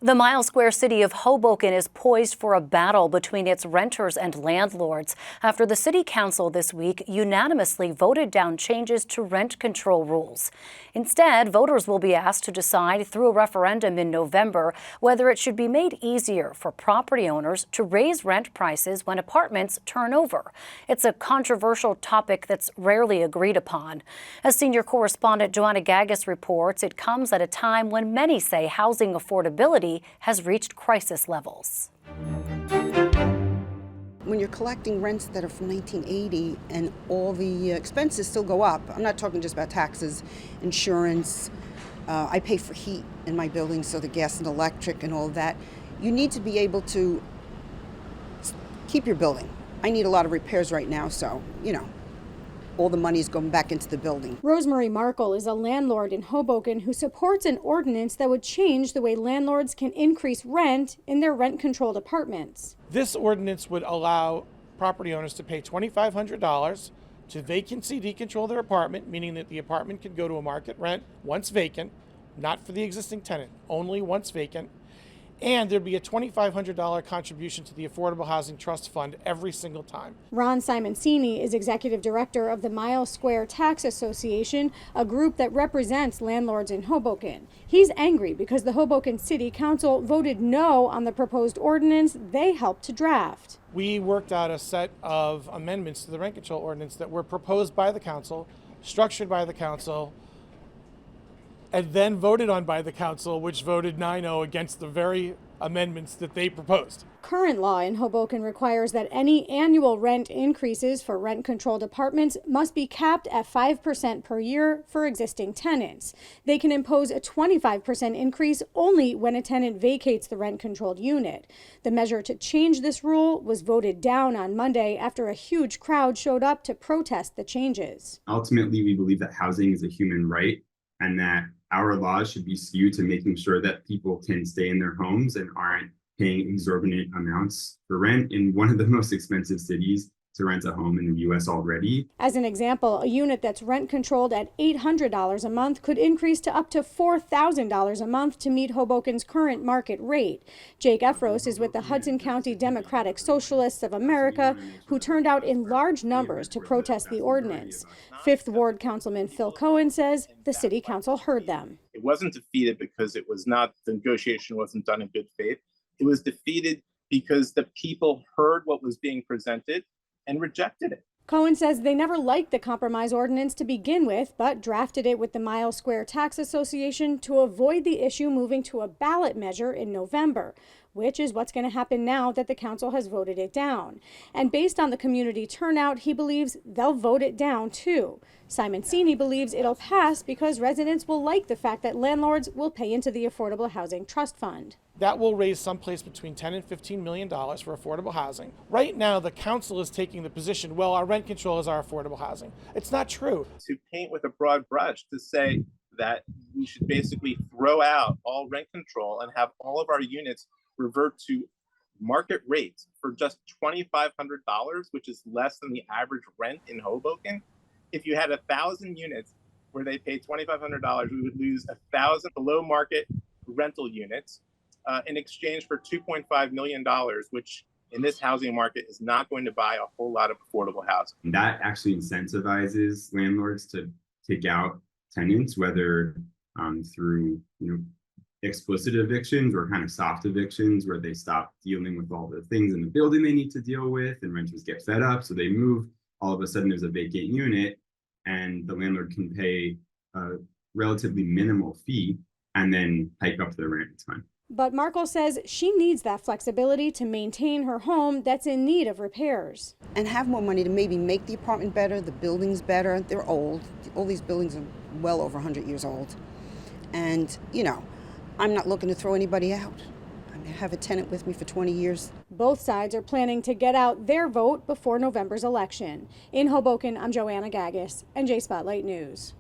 The Mile Square city of Hoboken is poised for a battle between its renters and landlords after the city council this week unanimously voted down changes to rent control rules. Instead, voters will be asked to decide through a referendum in November whether it should be made easier for property owners to raise rent prices when apartments turn over. It's a controversial topic that's rarely agreed upon. As senior correspondent Joanna Gagis reports, it comes at a time when many say housing affordability has reached crisis levels. When you're collecting rents that are from 1980 and all the expenses still go up, I'm not talking just about taxes, insurance, I pay for heat in my building, so the gas and electric and all that. You need to be able to keep your building. I need a lot of repairs right now, so, all the money is going back into the building. Rosemary Markle is a landlord in Hoboken who supports an ordinance that would change the way landlords can increase rent in their rent-controlled apartments. This ordinance would allow property owners to pay $2,500 to vacancy decontrol their apartment, meaning that the apartment could go to a market rent once vacant, not for the existing tenant, only once vacant. And there'd be a $2,500 contribution to the Affordable Housing Trust Fund every single time. Ron Simoncini is executive director of the Mile Square Tax Association, a group that represents landlords in Hoboken. He's angry because the Hoboken City Council voted no on the proposed ordinance they helped to draft. We worked out a set of amendments to the rent control ordinance that were proposed by the council, structured by the council, and then voted on by the council, which voted 9-0 against the very amendments that they proposed. Current law in Hoboken requires that any annual rent increases for rent-controlled apartments must be capped at 5% per year for existing tenants. They can impose a 25% increase only when a tenant vacates the rent-controlled unit. The measure to change this rule was voted down on Monday after a huge crowd showed up to protest the changes. Ultimately, we believe that housing is a human right and that our laws should be skewed to making sure that people can stay in their homes and aren't paying exorbitant amounts for rent in one of the most expensive cities to rent a home in the U.S. already. As an example, a unit that's rent controlled at $800 a month could increase to up to $4,000 a month to meet Hoboken's current market rate. Jake Efros is with the Hudson County Democratic Socialists of America, who turned out in large numbers to protest the ordinance. Fifth Ward Councilman Phil Cohen says the city council heard them. It wasn't defeated because the negotiation wasn't done in good faith. It was defeated because the people heard what was being presented and rejected it. Cohen says they never liked the compromise ordinance to begin with, but drafted it with the Mile Square Tax Association to avoid the issue moving to a ballot measure in November, which is what's going to happen now that the council has voted it down. And based on the community turnout, he believes they'll vote it down too. Simoncini believes it'll pass because residents will like the fact that landlords will pay into the Affordable Housing Trust Fund. That will raise someplace between $10 and $15 million for affordable housing. Right now, the council is taking the position, well, our rent control is our affordable housing. It's not true. To paint with a broad brush, to say that we should basically throw out all rent control and have all of our units revert to market rates for just $2,500, which is less than the average rent in Hoboken. If you had 1,000 units where they pay $2,500, we would lose 1,000 below market rental units in exchange for $2.5 million, which in this housing market is not going to buy a whole lot of affordable housing. That actually incentivizes landlords to kick out tenants, whether through explicit evictions or kind of soft evictions where they stop dealing with all the things in the building they need to deal with and renters get fed up, so they move. All of a sudden there's a vacant unit and the landlord can pay a relatively minimal fee and then hike up the rent. It's fine. But Markle says she needs that flexibility to maintain her home that's in need of repairs. And have more money to maybe make the apartment better, the buildings better. They're old. All these buildings are well over 100 years old. And, I'm not looking to throw anybody out. I have a tenant with me for 20 years. Both sides are planning to get out their vote before November's election. In Hoboken, I'm Joanna Gagis, NJ Spotlight News.